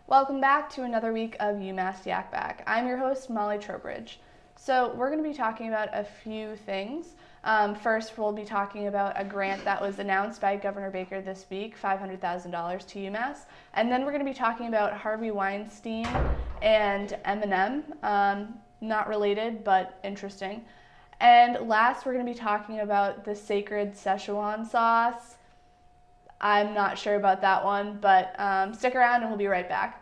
Welcome back to another week of UMass Yak Back. I'm your host, Molly Trowbridge. So we're going to be talking about a few things. First, we'll be talking about a grant that was announced by Governor Baker this week, $500,000 to UMass. And then we're going to be talking about Harvey Weinstein and Eminem. Not related, but interesting. And last, we're going to be talking about the sacred Szechuan sauce. I'm not sure about that one, but stick around and we'll be right back.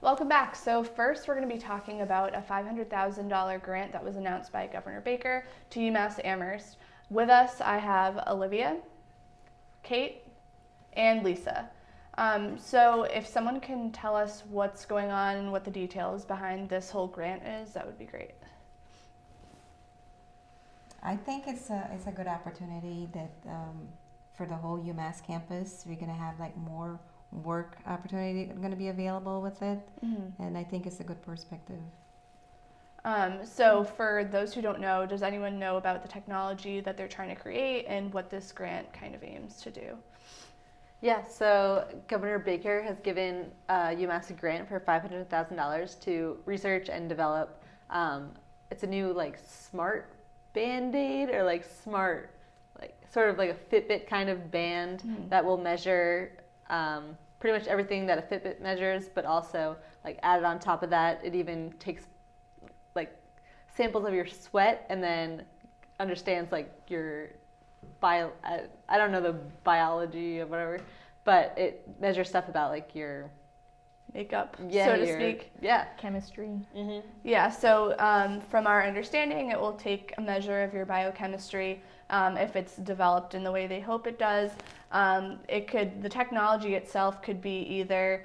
Welcome back. So first we're going to be talking about a $500,000 grant that was announced by Governor Baker to UMass Amherst. With us I have Olivia, Kate, and Lisa. So if someone can tell us what's going on and what the details behind this whole grant is, that would be great. I think it's a good opportunity that for the whole UMass campus, we're going to have like more work opportunity going to be available with it, and I think it's a good perspective. So for those who don't know, does anyone know about the technology that they're trying to create and what this grant kind of aims to do? Yeah, so Governor Baker has given UMass a grant for $500,000 to research and develop. It's a new like smart Band-Aid or like smart, like sort of like a Fitbit kind of band that will measure pretty much everything that a Fitbit measures, but also like added on top of that, it even takes like samples of your sweat and then understands like your I don't know the biology of whatever, but it measures stuff about like your makeup, so to speak. Yeah. Chemistry. Yeah, so from our understanding, it will take a measure of your biochemistry. If it's developed in the way they hope it does, the technology itself could be either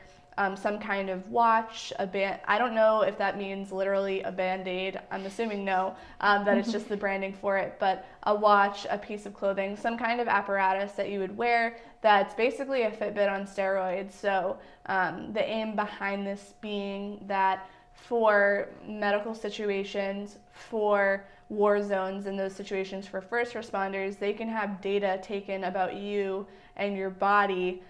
some kind of watch, a band. I don't know if that means literally a Band-Aid. I'm assuming no, that it's just the branding for it, but a watch, a piece of clothing, some kind of apparatus that you would wear that's basically a Fitbit on steroids. So the aim behind this being that for medical situations, for war zones and those situations for first responders, they can have data taken about you and your body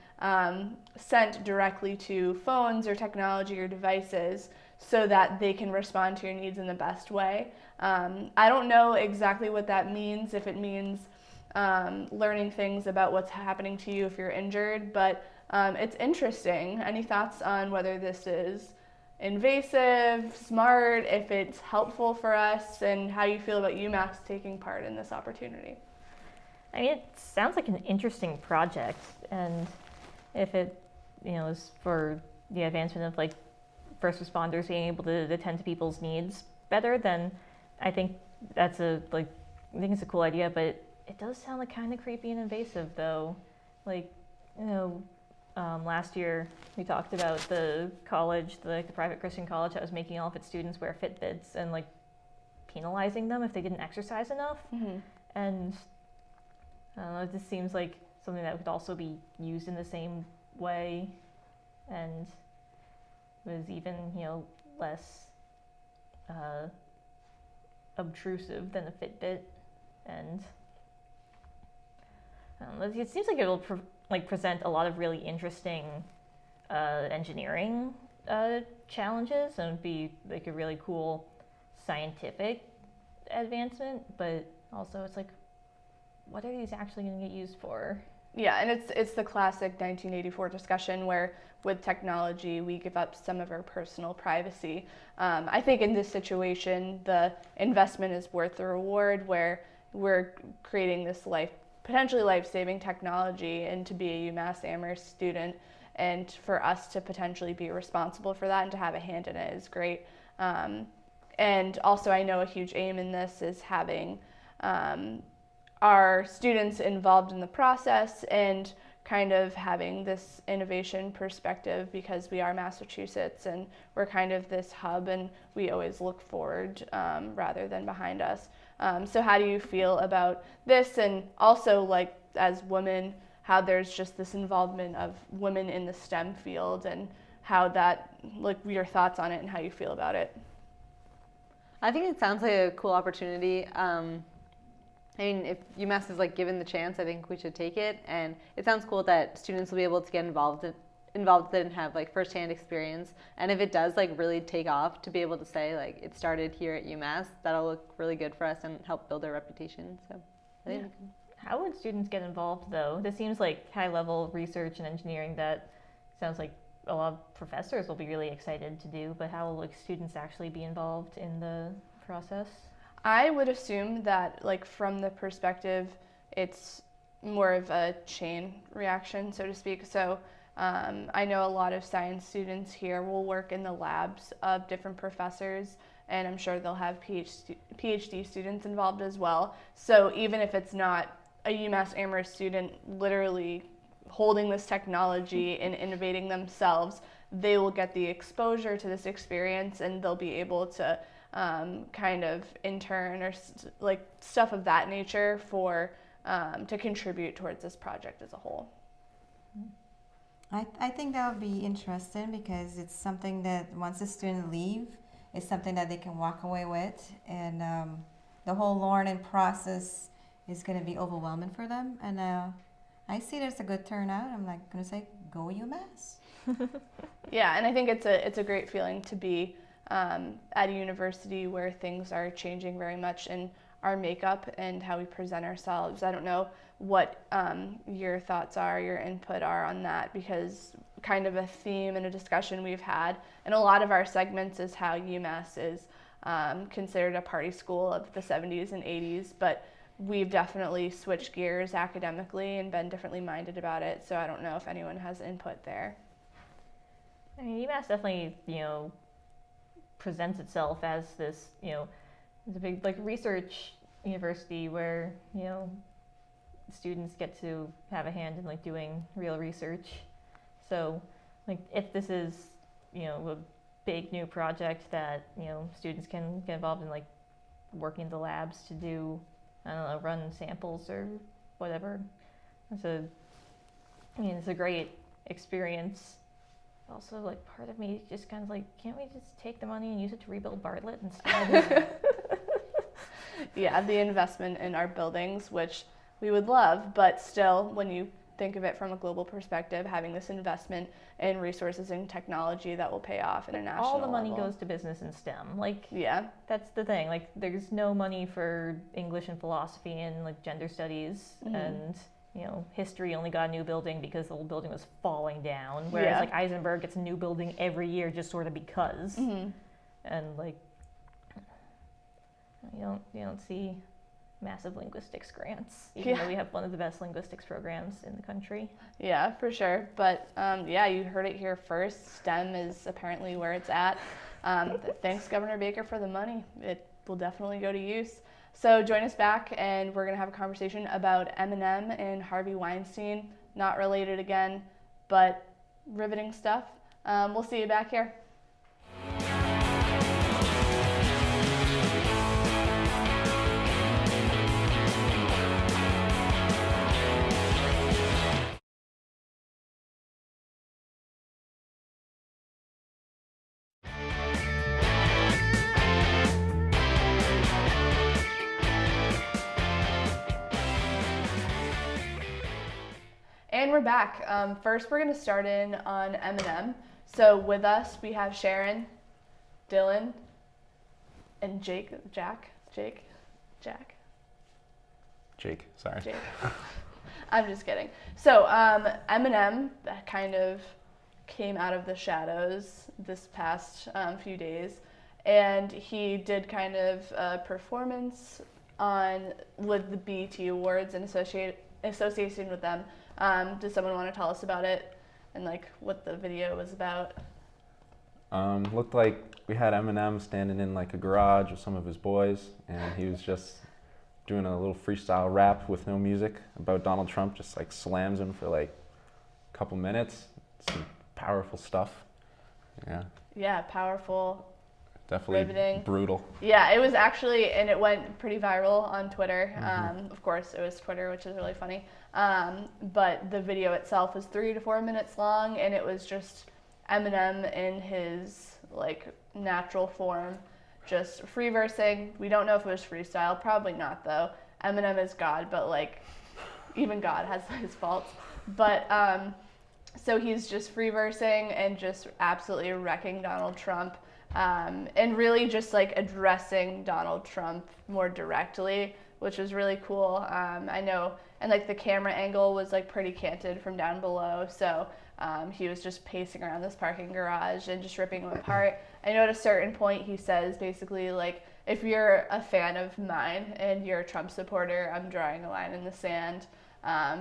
sent directly to phones or technology or devices so that they can respond to your needs in the best way. I don't know exactly what that means, if it means learning things about what's happening to you if you're injured, but it's interesting. Any thoughts on whether this is invasive, smart, if it's helpful for us, and how you feel about UMass taking part in this opportunity? I mean, it sounds like an interesting project, and if it, is for the advancement of like first responders being able to attend to people's needs better, then I think it's a cool idea. But it does sound like kind of creepy and invasive, though. Like, last year we talked about the college, the private Christian college that was making all of its students wear Fitbits and like penalizing them if they didn't exercise enough. And it just seems like something that could also be used in the same way and was even, less obtrusive than a Fitbit. And it seems like it'll present a lot of really interesting engineering challenges, and it'd be like a really cool scientific advancement, but also it's like, what are these actually going to get used for? Yeah, and it's the classic 1984 discussion where with technology we give up some of our personal privacy. I think in this situation the investment is worth the reward, where we're creating this potentially life-saving technology, and to be a UMass Amherst student and for us to potentially be responsible for that and to have a hand in it is great. And also I know a huge aim in this is having our students involved in the process and kind of having this innovation perspective because we are Massachusetts and we're kind of this hub and we always look forward rather than behind us. So how do you feel about this, and also like as women, how there's just this involvement of women in the STEM field and how that, like your thoughts on it and how you feel about it? I think it sounds like a cool opportunity. I mean, if UMass is like given the chance, I think we should take it. And it sounds cool that students will be able to get involved with it and have like firsthand experience. And if it does like really take off, to be able to say like it started here at UMass, that'll look really good for us and help build our reputation. So I think. Yeah. How would students get involved though? This seems like high level research and engineering that sounds like a lot of professors will be really excited to do, but how will like students actually be involved in the process? I would assume that, like, from the perspective, it's more of a chain reaction, so to speak. So I know a lot of science students here will work in the labs of different professors, and I'm sure they'll have PhD students involved as well. So even if it's not a UMass Amherst student literally holding this technology and innovating themselves, they will get the exposure to this experience and they'll be able to kind of intern or like stuff of that nature for to contribute towards this project as a whole. I think that would be interesting because it's something that once the student leave, it's something that they can walk away with, and the whole learning process is going to be overwhelming for them. And I see there's a good turnout. I'm like going to say, go UMass. Yeah, and I think it's a great feeling to be at a university where things are changing very much in our makeup and how we present ourselves. I don't know what your thoughts are, your input are on that, because kind of a theme and a discussion we've had in a lot of our segments is how UMass is considered a party school of the 70s and 80s, but we've definitely switched gears academically and been differently minded about it. So I don't know if anyone has input there. I mean, UMass definitely, presents itself as this, it's a big like research university where, students get to have a hand in like doing real research. So like if this is, a big new project that, students can get involved in, like working in the labs to do, I don't know, run samples or whatever. It's a great experience. Also, like, part of me just kind of like, can't we just take the money and use it to rebuild Bartlett instead? Yeah, the investment in our buildings, which we would love, but still, when you think of it from a global perspective, having this investment in resources and technology that will pay off in a national all the money level. goes to business and STEM. Like, yeah, that's the thing. Like, there's no money for English and philosophy and like gender studies, and history only got a new building because the old building was falling down. Whereas like Eisenberg gets a new building every year just sort of because. And like, you don't see massive linguistics grants, even though we have one of the best linguistics programs in the country. Yeah, for sure. But you heard it here first. STEM is apparently where it's at. Thanks, Governor Baker, for the money. It will definitely go to use. So join us back, and we're going to have a conversation about Eminem and Harvey Weinstein. Not related again, but riveting stuff. We'll see you back here. And we're back. First, we're going to start in on Eminem. So with us, we have Sharon, Dylan, and Jake. I'm just kidding. So Eminem kind of came out of the shadows this past few days, and he did kind of a performance with the BET Awards and association with them. Does someone want to tell us about it and like what the video was about? Looked like we had Eminem standing in like a garage with some of his boys, and he was just doing a little freestyle rap with no music about Donald Trump, just like slams him for like couple minutes. Some powerful stuff. Yeah. Yeah, powerful. Definitely Riveting. brutal. Yeah, it was actually, and it went pretty viral on Twitter. Of course, it was Twitter, which is really funny. But the video itself was 3 to 4 minutes long, and it was just Eminem in his like natural form, just free versing. We don't know if it was freestyle, probably not though. Eminem is God, but like even God has his faults. But so he's just free versing and just absolutely wrecking Donald Trump. And really just like addressing Donald Trump more directly, which was really cool. I know, and like the camera angle was like pretty canted from down below, so he was just pacing around this parking garage and just ripping him apart. I know at a certain point he says basically like, if you're a fan of mine and you're a Trump supporter, I'm drawing a line in the sand.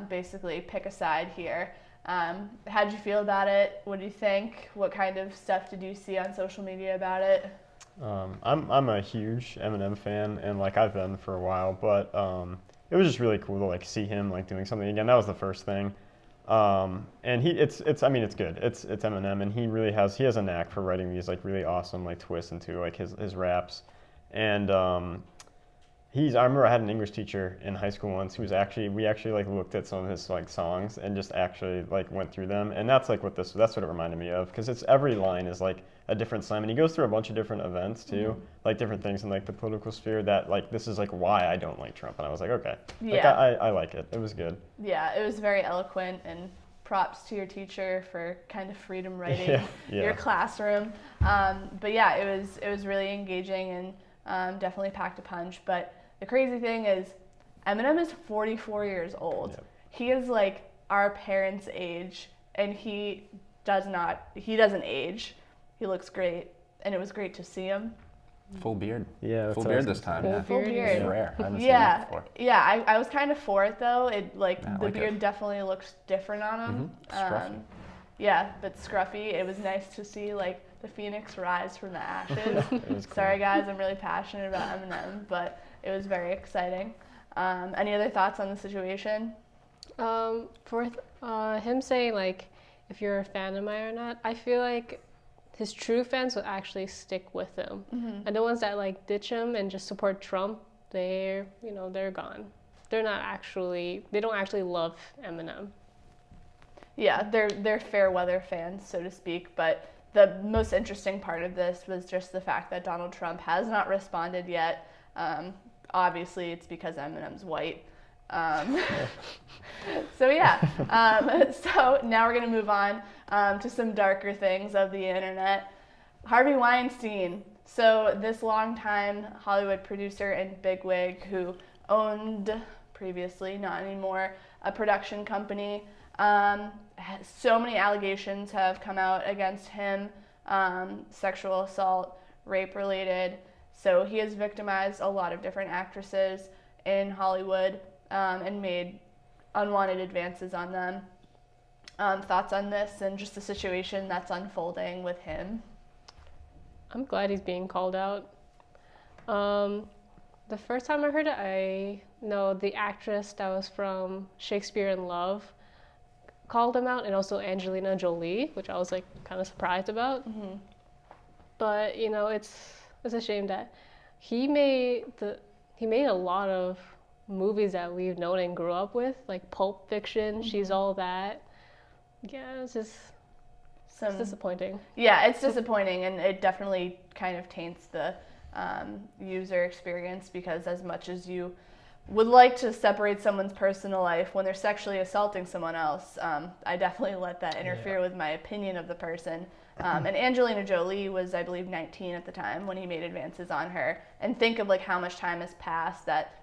Basically pick a side here. How did you feel about it? What do you think? What kind of stuff did you see on social media about it? I'm a huge Eminem fan, and like I've been for a while, but it was just really cool to like see him like doing something again. That was the first thing. And it's I mean it's good. It's Eminem, and he has a knack for writing these like really awesome like twists into like his raps. And I remember I had an English teacher in high school once who was we actually like looked at some of his like songs and just actually like went through them, and that's like that's what it reminded me of, because it's every line is like a different slam, and he goes through a bunch of different events too, like different things in like the political sphere that like this is like why I don't like Trump, and I was like okay, Yeah. like, I like it. It was good. Yeah, it was very eloquent, and props to your teacher for kind of freedom writing Yeah. your classroom. But yeah, it was really engaging and definitely packed a punch. But the crazy thing is, Eminem is 44 years old. Yep. He is like our parents' age, and he doesn't age. He looks great, and it was great to see him. Full beard. Yeah, that's Full what I beard was this time. gonna Yeah. Full beard. It's rare. I haven't seen Yeah, that before. yeah. I was kind of for it though. It like Yeah, I the like beard it. definitely looks different on him. Scruffy. Yeah, but scruffy. It was nice to see like the phoenix rise from the ashes. It was cool. Sorry guys, I'm really passionate about Eminem, but it was very exciting. Any other thoughts on the situation? For him saying like, if you're a fan of mine or not, I feel like his true fans will actually stick with him, and the ones that like ditch him and just support Trump, they're gone. They don't actually love Eminem. Yeah, they're fair weather fans, so to speak, but the most interesting part of this was just the fact that Donald Trump has not responded yet. Obviously, it's because Eminem's white. So yeah, so now we're going to move on to some darker things of the internet. Harvey Weinstein. So this longtime Hollywood producer and bigwig who owned, previously, not anymore, a production company. So many allegations have come out against him, sexual assault, rape related. So he has victimized a lot of different actresses in Hollywood and made unwanted advances on them. Thoughts on this and just the situation that's unfolding with him? I'm glad he's being called out. The first time I heard it, I know the actress that was from Shakespeare in Love called him out, and also Angelina Jolie, which I was like kind of surprised about. But it's a shame that he made a lot of movies that we've known and grew up with, like Pulp Fiction, She's All That. Yeah, it's disappointing. Yeah, it's disappointing, and it definitely kind of taints the user experience, because as much as you would like to separate someone's personal life when they're sexually assaulting someone else, I definitely let that interfere with my opinion of the person. And Angelina Jolie was, I believe, 19 at the time when he made advances on her. And think of like how much time has passed that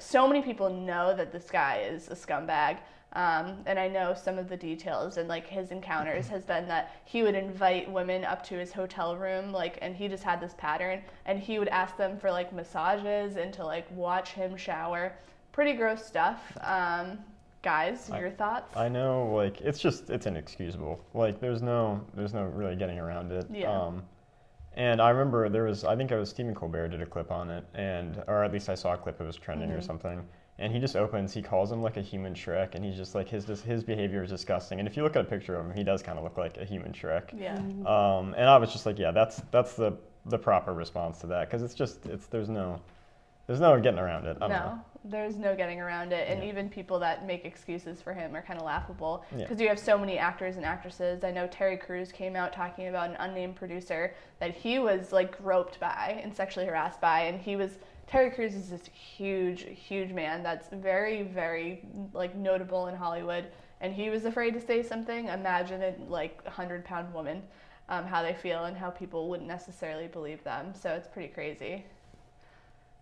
so many people know that this guy is a scumbag. And I know some of the details, and like his encounters has been that he would invite women up to his hotel room, like, and he just had this pattern, and he would ask them for like massages and to like watch him shower. Pretty gross stuff. Guys, your thoughts? I know, like it's inexcusable. Like there's no really getting around it. Yeah. And I remember I think it was Stephen Colbert did a clip on it, or at least I saw a clip, it was trending or something. and he just opens. He calls him like a human Shrek, and he's just like his behavior is disgusting. And if you look at a picture of him, he does kind of look like a human Shrek. Yeah. And I was just like, yeah, that's the proper response to that, because there's no getting around it. I don't know. There's no getting around it, and Yeah. even people that make excuses for him are kind of laughable Yeah. because you have so many actors and actresses. I know Terry Crews came out talking about an unnamed producer that he was like groped by and sexually harassed by, and Terry Crews is this huge man that's very, very like notable in Hollywood, and he was afraid to say something. Imagine it like a 100-pound woman, how they feel and how people wouldn't necessarily believe them. So it's pretty crazy.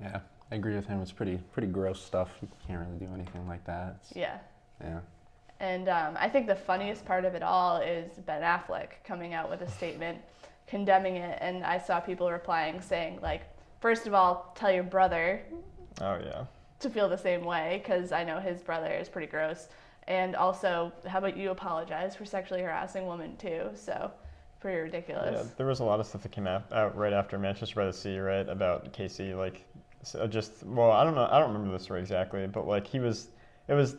Yeah, I agree with him. It's pretty gross stuff. You can't really do anything like that. Yeah. Yeah. And I think the funniest part of it all is Ben Affleck coming out with a statement condemning it, and I saw people replying saying like, first of all, tell your brother Oh yeah. to feel the same way, because I know his brother is pretty gross. And also, how about you apologize for sexually harassing women too? So, pretty ridiculous. Yeah, there was a lot of stuff that came out right after Manchester by the Sea, right, about Casey, like, I don't know, I don't remember the story exactly, but like it was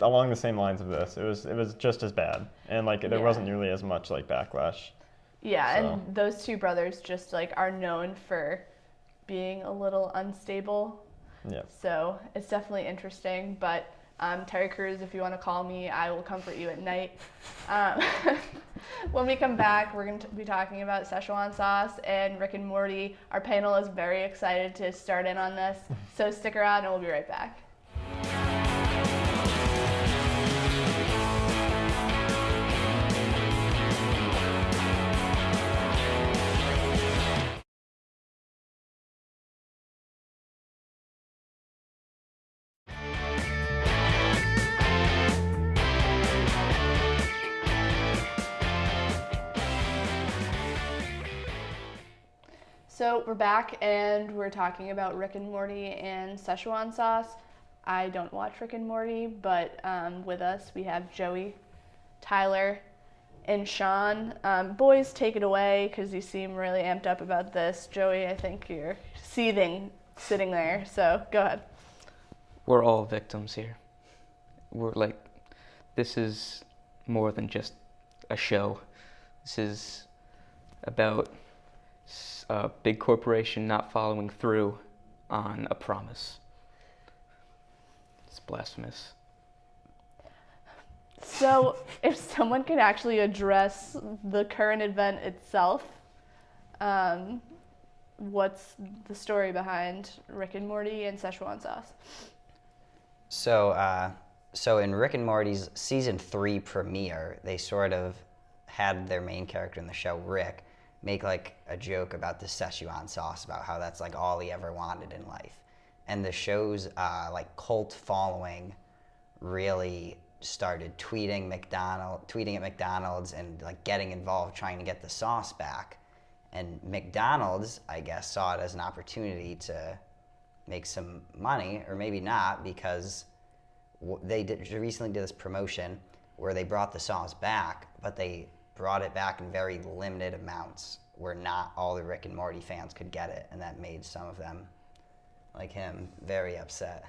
along the same lines of this. It was just as bad, and like there wasn't nearly as much like backlash. Yeah, So. and those two brothers just like are known for being a little unstable. Yeah. So it's definitely interesting. But Terry Crews, if you want to call me, I will comfort you at night. When we come back, we're going to be talking about Szechuan Sauce and Rick and Morty. Our panel is very excited to start in on this. So stick around and we'll be right back. So we're back and we're talking about Rick and Morty and Szechuan Sauce. I don't watch Rick and Morty, but with us we have Joey, Tyler, and Sean. Boys, take it away because you seem really amped up about this. Joey, I think you're seething sitting there, so go ahead. We're all victims here. This is more than just a show. This is about a big corporation not following through on a promise. It's blasphemous. So if someone could actually address the current event itself, what's the story behind Rick and Morty and Szechuan Sauce? So in Rick and Morty's season 3 premiere, they sort of had their main character in the show, Rick, make like a joke about the Szechuan sauce, about how that's like all he ever wanted in life. And the show's like cult following really started tweeting at McDonald's and like getting involved trying to get the sauce back. And McDonald's, I guess, saw it as an opportunity to make some money, or maybe not, because they recently did this promotion where they brought the sauce back, but they brought it back in very limited amounts where not all the Rick and Morty fans could get it, and that made some of them, like him, very upset.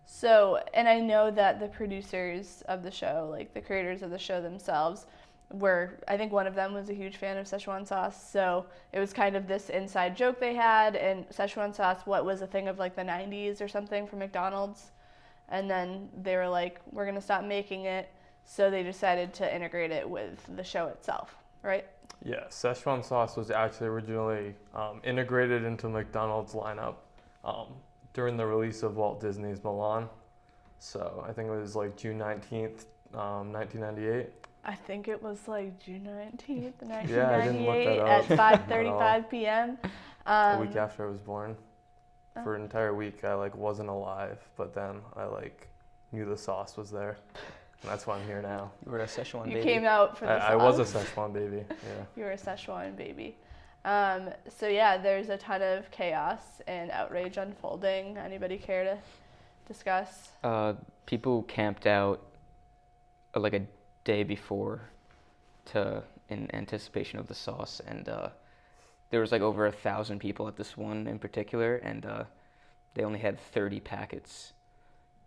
So, and I know that the producers of the show, like the creators of the show themselves, I think one of them was a huge fan of Szechuan Sauce, so it was kind of this inside joke they had, and Szechuan Sauce, what was a thing of like the 90s or something from McDonald's, and then they were like, we're going to stop making it, so they decided to integrate it with the show itself, right? Yeah, Szechuan Sauce was actually originally integrated into McDonald's lineup during the release of Walt Disney's Mulan. So I think it was like June 19th, 1998. I think it was like June 19th, 1998 Yeah, I didn't look that at up 5:35 p.m. A week after I was born. For an entire week, I like wasn't alive, but then I like knew the sauce was there. And that's why I'm here now. You were a Szechuan You baby. came out for the sauce. I was a Szechuan baby, yeah. You were a Szechuan baby. So yeah, there's a ton of chaos and outrage unfolding. Anybody care to discuss? People camped out like a day before in anticipation of the sauce, and there was like over 1,000 people at this one in particular, and they only had 30 packets.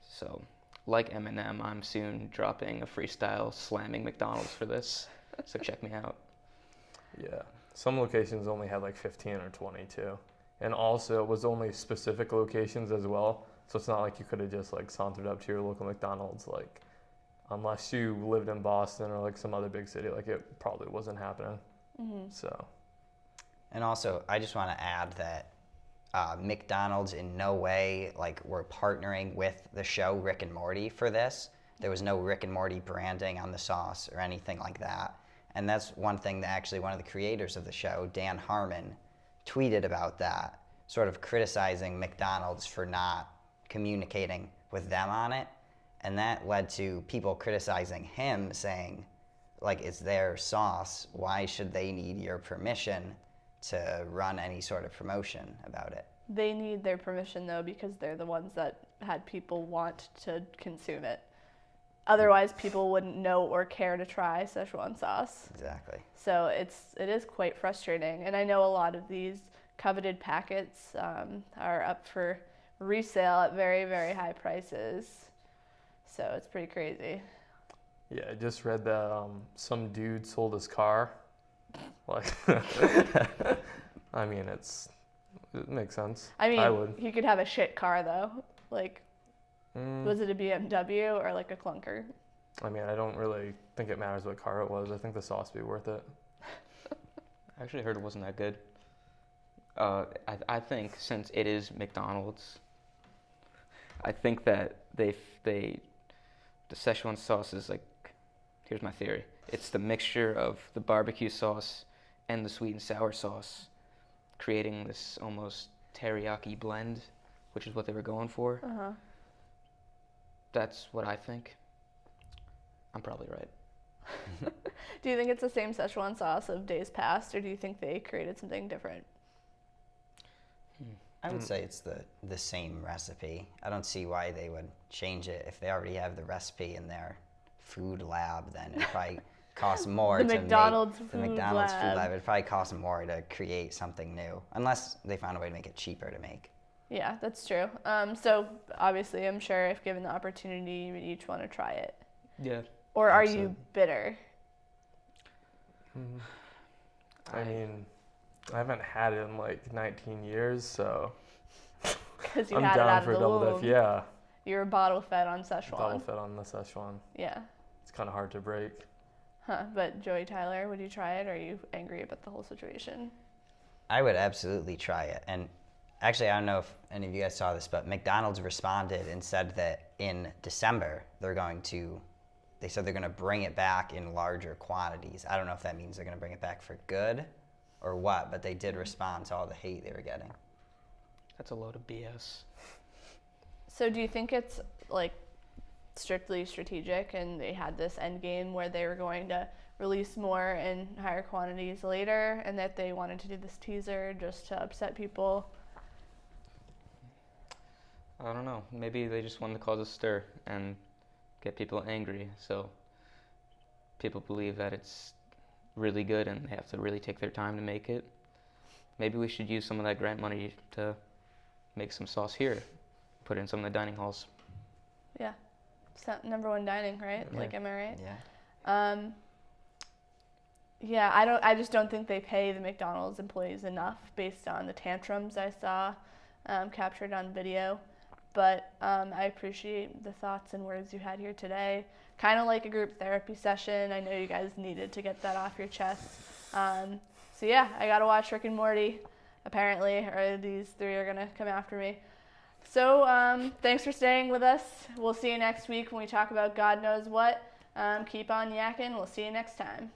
So, like Eminem, I'm soon dropping a freestyle slamming McDonald's for this. So check me out. Yeah. Some locations only had like 15 or 22. And also it was only specific locations as well. So it's not like you could have just like sauntered up to your local McDonald's, like unless you lived in Boston or like some other big city, like it probably wasn't happening. So. And also, I just want to add that McDonald's in no way like we're partnering with the show Rick and Morty for this. There was no Rick and Morty branding on the sauce or anything like that. And that's one thing that actually one of the creators of the show, Dan Harmon, tweeted about that, sort of criticizing McDonald's for not communicating with them on it. And that led to people criticizing him, saying, like, it's their sauce. Why should they need your permission to run any sort of promotion about it? They need their permission, though, because they're the ones that had people want to consume it. Otherwise, people wouldn't know or care to try Szechuan sauce. Exactly. So it is quite frustrating. And I know a lot of these coveted packets are up for resale at very, very high prices. So it's pretty crazy. Yeah, I just read that some dude sold his car. Like, I mean, it makes sense. I mean, I would. he could have a shit car, though. Like, was it a BMW or like a clunker? I mean, I don't really think it matters what car it was. I think the sauce would be worth it. I actually heard it wasn't that good. I think since it is McDonald's, I think that the Szechuan sauce is like, here's my theory. It's the mixture of the barbecue sauce and the sweet and sour sauce, creating this almost teriyaki blend, which is what they were going for. Uh-huh. That's what I think. I'm probably right. Do you think it's the same Szechuan sauce of days past, or do you think they created something different? I would say it's the same recipe. I don't see why they would change it. If they already have the recipe in their food lab, then it probably costs more The to McDonald's make the food McDonald's lab. food lab. It'd probably cost more to create something new, unless they found a way to make it cheaper to make. Yeah, that's true. So obviously, I'm sure if given the opportunity, you would each want to try it. Yeah. Or are Absolutely. you bitter? I mean, I haven't had it in like 19 years, so Because you I'm had it down out for of a the double womb. dip. Yeah, You were bottle fed on Szechuan. double fed on the Szechuan. Yeah. It's kind of hard to break. Huh. But Joey Tyler, would you try it, or are you angry about the whole situation? I would absolutely try it. And actually, I don't know if any of you guys saw this, but McDonald's responded and said that in December they said they're going to bring it back in larger quantities. I don't know if that means they're going to bring it back for good or what, but they did respond to all the hate they were getting. That's a load of BS. So do you think it's like strictly strategic, and they had this end game where they were going to release more in higher quantities later, and that they wanted to do this teaser just to upset people? I don't know. Maybe they just wanted to cause a stir and get people angry, so people believe that it's really good and they have to really take their time to make it. Maybe we should use some of that grant money to make some sauce here, put it in some of the dining halls. Yeah. It's not number one dining, right? Yeah. Like, am I right? Yeah. Yeah, I just don't think they pay the McDonald's employees enough based on the tantrums I saw captured on video. But I appreciate the thoughts and words you had here today. Kind of like a group therapy session. I know you guys needed to get that off your chest. So yeah, I got to watch Rick and Morty, apparently, or these three are going to come after me. So thanks for staying with us. We'll see you next week when we talk about God knows what. Keep on yakking. We'll see you next time.